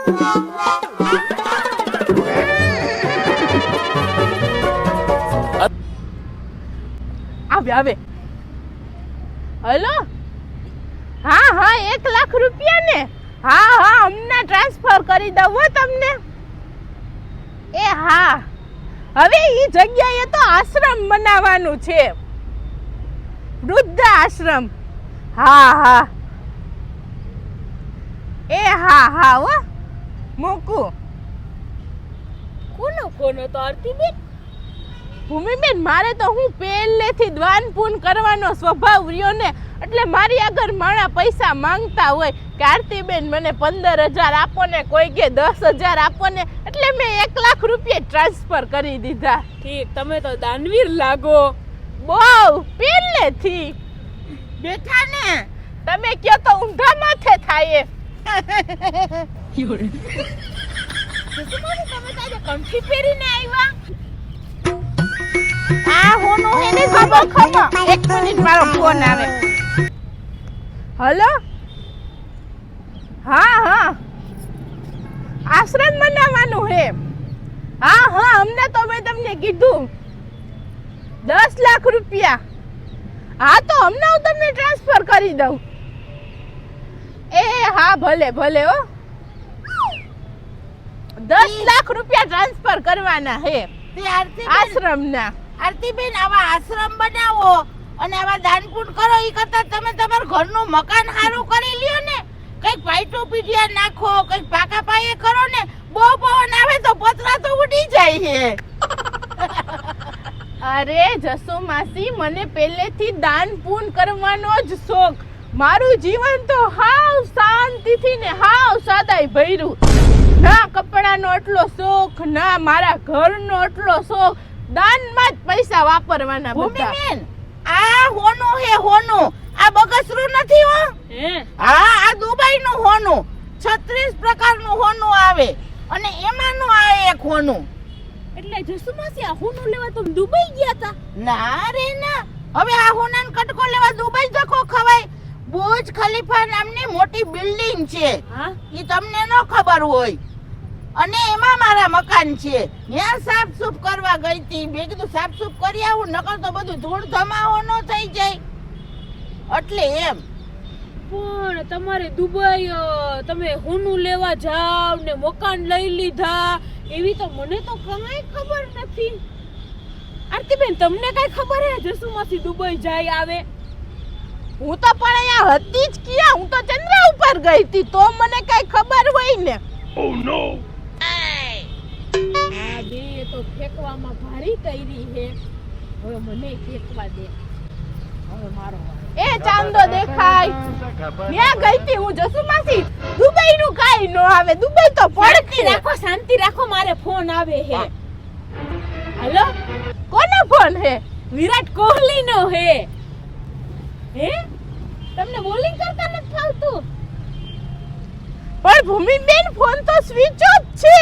આવે હેલો હા 1 લાખ રૂપિયા ને હા હમણાં ટ્રાન્સફર કરી દઉં હો તમને એ હા હવે ઈ જગ્યાએ તો આશ્રમ બનાવવાનું છે વૃદ્ધ આશ્રમ હા એ હા હો મૂકું કોનો ફોન હતો આરતીબેન ભૂમિબેન મારે તો હું પહેલેથી દાન પૂન કરવાનો સ્વભાવ રહ્યો ને એટલે મારી આગળ માણા પૈસા માંગતા હોય કે આરતીબેન મને 15,000 આપો ને કોઈ કે 10,000 આપો ને એટલે મેં 1 લાખ રૂપિયા ટ્રાન્સફર કરી દીધા ઠીક તમે તો દાનવીર લાગો બહુ પહેલેથી બેઠા ને તમે કયો તો ઊંધા માથે થાય તમે તારે કંઠી પહેરીને આવ્યા આ હોનો એને ખબર 1 મિનિટ મારો ફોન આવે હેલો હા આશ્રમ બનાવવાનું હે હા અમને તો મેં તમને કીધું 10 લાખ રૂપિયા હા તો હમણાં હું તમને ટ્રાન્સફર કરી દઉં એ હા ભલે હો 10 લાખ રૂપિયા ટ્રાન્સફર કરવાના હે આશ્રમના આરતીબેન આવા આશ્રમ બનાવો અને આવા દાનપુણ કરો ઈ કરતા તમે તમારું ઘરનું મકાન સારું કરી લ્યો ને કઈક પાઇટો પીડિયા નાખો કઈક પાકા પાયે કરો ને બહુ પવન આવે તો પતરા તો ઉડી જાય છે અરે જસુ માસી મને પહેલેથી દાન પૂન કરવાનો જ શોખ મારું જીવન તો હાવ શાંતિથી ને હાવ સાદાઈ ભર્યું ના કપડાનો એટલો શોખ ના મારા ઘરનો એટલો શોખ દાનમાં જ પૈસા વાપરવાના બધા ભૂમિબેન આ હોનું હે હોનું આ બગસરું નથી હો હા આ દુબઈનું હોનું 36 પ્રકારનું હોનું આવે અને એમાંનું આ એક હોનું એટલે જસુમાસી આ હોનું લેવા તો દુબઈ ગયા હતા ના રે ના હવે આ હોનાન કટકો લેવા દુબઈ જકો ખવાય બુર્જ ખલીફા નામની મોટી બિલ્ડિંગ છે હા ઈ તમને ન ખબર હોય અને એમાં મારા મકાન છે ત્યાં સાફસૂફ કરવા ગઈ હતી મેં કીધું સાફસૂફ કરી આવું નકર તો બધું ધૂળ ધમાવો ન થઈ જાય એટલે એમ પણ તમારે દુબઈ તમે હોનું લેવા જાવ ને મકાન લઈ લીધા એવી તો મને તો કઈ ખબર નથી આરતીબેન તમને કઈ ખબર હે જસુમાસી દુબઈ જાય આવે હું તો પણ અહીંયા હતી જ ક્યાં હું તો ચંદ્ર ઉપર ગઈ હતી તો મને કઈ ખબર હોય ને Oh no! આ બે તો ફેંકવામાં ભારી કરી હે હવે મને ફેંકવા દે હવે મારો એ ચાંદો દેખાય ત્યાં ગઈ હતી હું જસુમાસી દુબઈ નું કાઈ નો આવે દુબઈ તો પડતી શાંતિ રાખો મારે ફોન આવે હે હેલો કોનો ફોન હે વિરાટ કોહલી નો હે હે તમને બોલિંગ કરતા નથી ફાવતું પણ ભૂમિબેન ફોન તો સ્વિચ ઓફ છે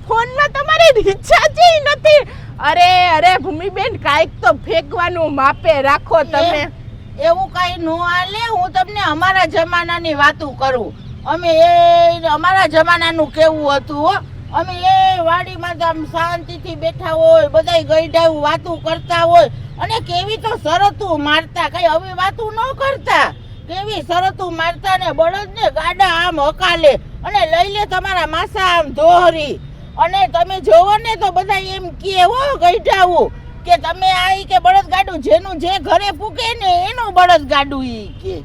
ફોનમાં તમારી રિચાર્જ નથી અરે ભૂમિબેન કાઈક તો ફેંકવાનું માપે રાખો તમે એવું કઈ નો હાલે હું તમને અમારા જમાનાની વાતો કરું અમે એ અમારા જમાનાનું કેવું હતું હો અમે એ વાડીમાં આમ શાંતિથી બેઠા હોય બધાય ગઈઢાયું વાતો કરતા હોય અને કેવી તો શરતું મારતા કઈ હવે વાતો ન કરતા કેવી શરતું મારતા ને બળદ ને ગાડા આમ હકાલે અને લઈ લે તમારા માસા આમ દોહરી અને તમે જોવો ને તો બધા એમ કે હો ગઈઢાવું કે તમે આ કે બળદ ગાડું જેનું જે ઘરે પૂકે ને એનું બળદ ગાડું ઈ કે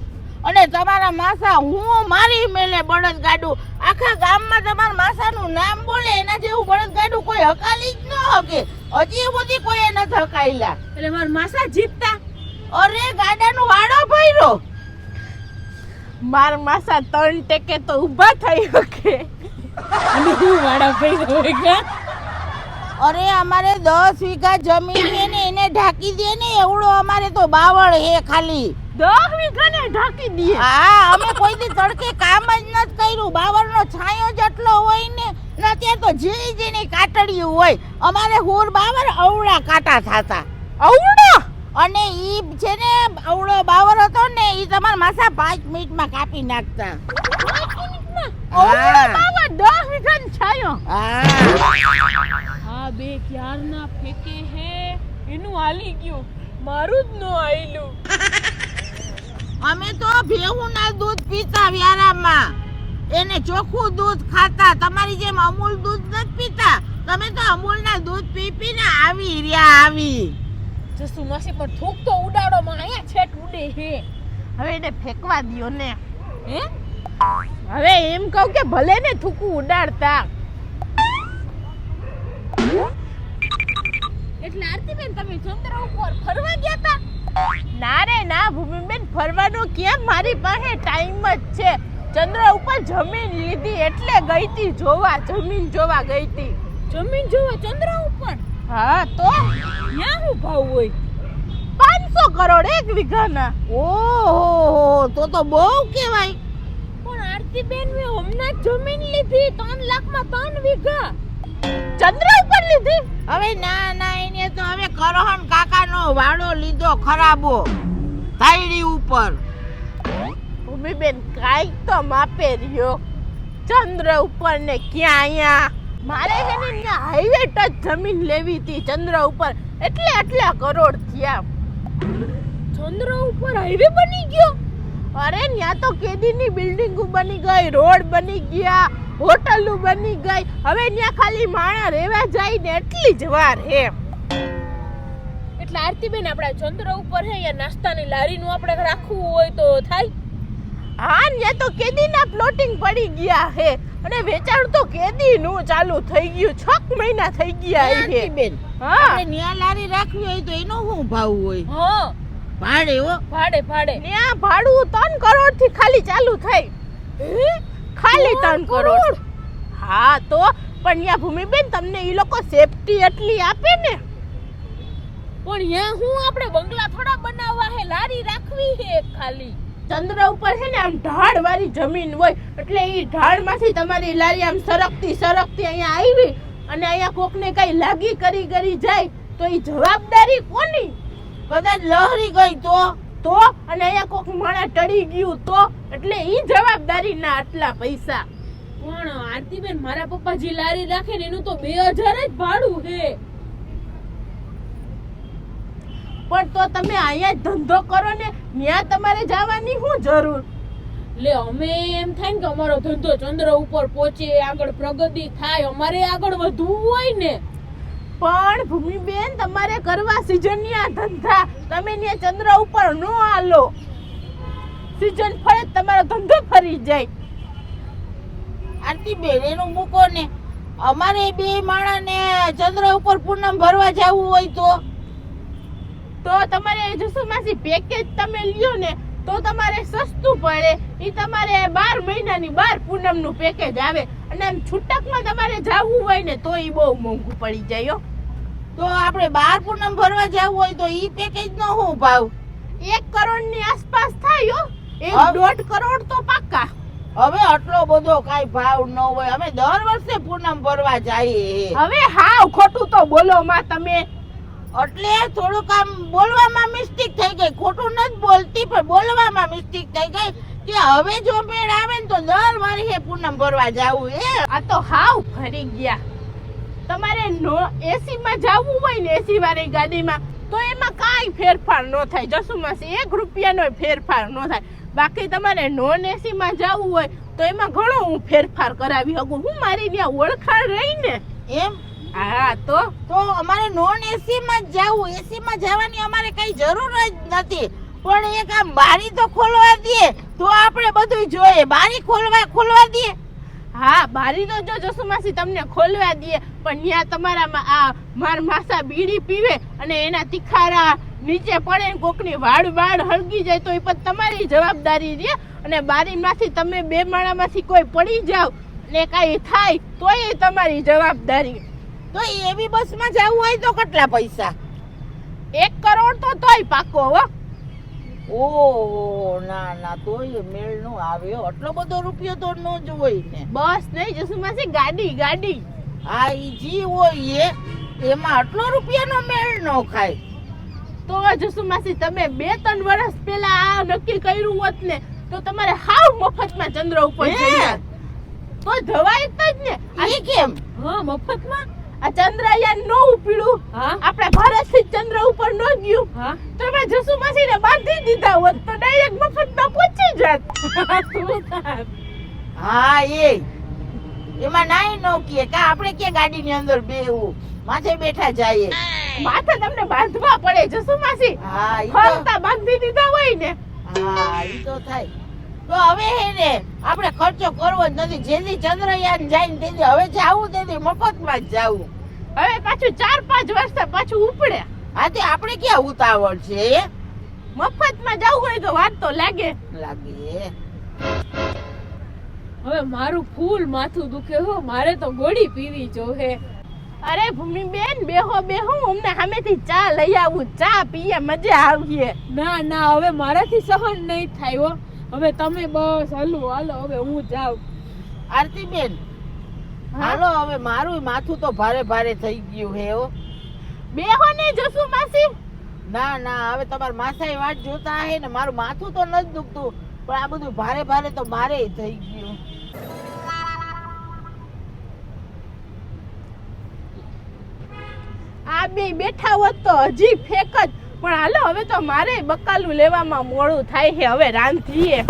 અને તમારા માસા હું મારી મેલે બળદ ગાડું આખા ગામમાં તમારા માસાનું નામ બોલે એના જેવું બળદ ગાડું કોઈ હકાલી જ ન હકે હજી સુધી કોઈ નથી હકાયેલા એટલે મારા માસા જીતતા અરે ગાડાનો વાડો ભર્યો માર માસા 3 ટેકે તો ઊભા થઈ શકે અને હું વાડા ભઈ હોય અરે અમારે 10 વીઘા જમીન છે ને એને ઢાકી દે ને એવડો અમારે તો બાવળ હે ખાલી 10 વીઘાને ઢાકી દઈએ હા અમે કોઈ દી તડકે કામ જ નથી કર્યું બાવળનો છાંયો જેટલો હોય ને ત્યાં તો જેની કાટડિયું હોય અમારે હુર બાવળ અવળા કાટા થાતા આવડા અને ઈ છે ને અવળો બાવળ હતો ને ઈ તમારા માસા 5 મિનિટમાં કાપી નાખતા આવડા બાવા 10 વીઘા પૂછાયો. આ બે ક્યારના ફેંકે હે એનું હાલી ગયું મારું જ નો આયલું. અમે તો ભેહુંના દૂધ પીતા વ્યારામાં, એને ચોખ્ખું દૂધ ખાતા. તમારી જેમ અમૂલ દૂધ નથી પીતા. તમે તો અમૂલના દૂધ પી પીને આવી રહ્યા આવી. જસુ માસી પણ થૂક તો ઉડાડો માં અહીંયા છેટ ઉડે હે. હવે એને ફેંકવા દ્યો ને. હે હવે એમ કહું કે ભલે ને થૂકું ઉડાડતા. એટલે આરતીબેન તમે ચંદ્ર ઉપર ફરવા ગયા તા? ના રે ના ભૂમિબેન, ફરવાનું કેમ, મારી પાસે ટાઈમ જ છે. ચંદ્ર ઉપર જમીન લીધી એટલે ગઈ તી જોવા, જમીન જોવા ગઈ તી. જમીન જોવા ચંદ્ર ઉપર? હા તો ન્યા શું ભાવ હોય? 500 કરોડ એક વીઘાના. ઓહો, તો બહુ કહેવાય. પણ આરતીબેન મેં હમણાં જ જમીન લીધી 3 લાખમાં 3 વીઘા. ચંદ્ર ઉપર લીધી? હવે ના એને તો હવે કરહન કાકાનો વાડો લીધો ખરાબો થાયડી ઉપર. ભૂમિબેન કાંઈક તો માપે રહ્યો. ચંદ્ર ઉપર ને ક્યાં અહીંયા? મારે છે ને ત્યાં હાઈવે ટચ જમીન લેવી હતી ચંદ્ર ઉપર, એટલે આટલા કરોડ થયા. ચંદ્ર ઉપર હાઈવે બની ગયો? અરે ત્યાં તો કેદીની બિલ્ડિંગો બની ગઈ, રોડ બની ગયા, હોટલો બની ગઈ. હવે ત્યાં ખાલી માણસ રહેવા જાય ને એટલી જ વાર હે. એટલે આરતીબેન આપણા ચંદ્ર ઉપર હે યા નાસ્તાની લારીનું આપણે રાખવું હોય તો થાય? હા, ત્યાં તો કેદીના પ્લોટિંગ પડી ગયા હે અને વેચાણ તો કેદીનું ચાલુ થઈ ગયું. 6 મહિના થઈ ગયા હે. બેન હા, આપણે ન્યા લારી રાખવી હોય તો એનો શું ભાવ હોય? હા, ભાડે હો, ભાડે ત્યાં ભાડું 3 કરોડ થી ખાલી ચાલુ થઈ. ખાલી 3 કરોડ. હા તો પણ ત્યાં ભૂમિબેન તમને ઈ લોકો સેફટી એટલી આપે ને. પણ યા હું આપણે બંગલા થોડા બનાવવા હે, લારી રાખવી હે ખાલી. ચંદ્ર ઉપર છે ને આમ ઢાળ વાળી જમીન હોય એટલે ઈ ઢાળ માંથી તમારી લારી આમ સરકતી અહીંયા આવી અને અહીંયા કોકને કઈ લાગી કરી જાય તો ઈ જવાબદારી કોની? કદાચ લહરી ગઈ તો અને અહીંયા કોક માણસ ટળી ગયું તો, એટલે ઈ જવાબદારી ના આટલા પૈસા. પણ આરતીબેન મારા પપ્પા જે લારી રાખે ને એનું તો 2000 જ ભાડું હે. પણ તો તમે અહીંયા જ ધંધો કરો ને, ત્યાં તમારે જવાની શું જરૂર? લે અમે એમ થાય કે અમારો ધંધો ચંદ્ર ઉપર પહોંચે, આગળ પ્રગતિ થાય, અમારે આગળ વધવું હોય ને. પણ ભૂમિબેન તમારે કરવા સિઝનના ધંધા, તમે ત્યાં ચંદ્ર ઉપર નો આલો. સિઝન ફરે તમારો ધંધો ફરી જાય. આરતી બેન એનું મૂકો ને, અમારે બે માણાને ચંદ્ર ઉપર પૂનમ ભરવા જવું હોય તો તમારે જસુમાસી પેકેજ તમે લ્યો ને તો તમારે સસ્તું પડે. ઈ તમારે 12 મહિનાની 12 પૂનમનું પેકેજ આવે અને આમ છૂટકમાં તમારે જાવું હોય ને તો ઈ બહુ મોંઘું પડી જાય. તો આપણે 12 પૂનમ ભરવા જવું હોય તો ઈ પેકેજ નો શું ભાવ? 1 કરોડ ની આસપાસ થાય. 1.5 કરોડ તો પાક્કા. હવે આટલો બધો કાઈ ભાવ ન હોય. અમે દર વર્ષે પૂનમ ભરવા જઈએ. હવે હાવ ખોટું તો બોલો માં તમે. એટલે થોડુંક આમ બોલવામાં મિસ્ટેક થઈ ગઈ. ખોટું નથી બોલતી પણ બોલવામાં મિસ્ટેક થઈ ગઈ કે હવે જો મેળ આવે ને તો દર વર્ષે પૂનમ ભરવા જાવું. આ તો હાવ ફરી ગયા. તમારે એસી માં જવું હોય ને એસી વાળી ગાડીમાં તો એમાં કાંઈ ફેરફાર ન થાય. જસુમાસી 1 રૂપિયાનો ફેરફાર ન થાય. બાકી તમારે નોન એસી માં જવું હોય તો એમાં ઘણો હું ફેરફાર કરાવી શકું. હું મારી ત્યાં ઓળખાણ રહી ને એમ. હા તો અમારે નોન એસી માં જ જાવું. એસી માં જવાની અમારે કઈ જરૂર જ નથી. પણ એક આમ બારી તો ખોલવા દે તો આપણે બધું જોઈએ. બારી ખોલવા દે. હા, બારી તો જો જસુમાસી તમને ખોલવા દે પણ ત્યાં તમારા આ માર માસા બીડી પીવે અને એના તિખારા નીચે પડે ને કોકની વાડ હળગી જાય તો એ પણ તમારી જવાબદારી રહે. અને બારીમાંથી તમે 2 માણામાંથી કોઈ પડી જાવ ને કાંઈ થાય તો એ તમારી જવાબદારી. તો એવી બસમાં જવું હોય તો કેટલા પૈસા? 1 કરોડ તો તોય પાકો હો. ઓહો, ના તોય મેળ નો આવે. આટલો બધો રૂપિયો તો નો જ હોય ને. બસ નહીં જસુમાસી, ગાડી. હા, ઈ જી હોય એમાં આટલો રૂપિયાનો મેળ નો ખાય. તો જસુમાસી તમે 2-3 વર્ષ પહેલા આ નક્કી કર્યું હોત ને તો તમારે હાવ મફતમાં ચંદ્ર ઉપર જઈ. તો જવાય જ ને. ઈ કેમ? હા મફતમાં. આ ચંદ્રયાન નો ઉપડ્યું, હા આપણે ભારત થી ચંદ્ર ઉપર નો ગયું, હા તો મેં જસુ માસીને બાંધી દીધા હોત તો ડાયરેક્ટ મફતમાં પહોંચી જાત. શું થાય? હા એમાં નાઈ નો કે કા આપણે કે ગાડીની અંદર બેહવું, માથે બેઠા જઈએ. માથે તમને બાંધવા પડે જસુ માસી. હા ઈ તો ફરતા બાંધી દીધા હોય ને. હા ઈ તો થાય. તો હવે હે ને આપણે ખર્ચો કરવો જ નથી. જેથી ચંદ્રયાન જાય ને તેથી હવે જાવું તેથી મફતમાં જ જાવું. હવે પાછું 4-5 વર્ષે પાછું ઉપડે. આથી આપણે ક્યાં ઉતાવળ છે? મફતમાં જવું હોય તો વાર તો લાગે. લાગે હવે મારું ફૂલ માથું દુખે હો, મારે તો ગોળી પીવી જોહે. અરે ભૂમિબેન બેહો અમને સામેથી ચા લઈ આવું, ચા પીએ મજા આવીએ. ના ના હવે મારાથી સહન નહીં થાય હો. હવે તમે બસ હાલો હવે હું જાઉં. આરતીબેન હાલો હવે મારું માથું તો ભારે ભારે થઈ ગયું હે હો. બેહો ને જસુ માસી. ના ના હવે તમારા માસાઈ વાટ જોતા હે ને મારું માથું તો નથી દુખતું, પણ આ બધું ભારે ભારે તો મારે થઈ ગયું. આ બે બેઠા હોત તો હજી ફેક જ, પણ હાલો હવે તો મારે બકાલું લેવામાં મોડું થાય છે, હવે રાંધીએ.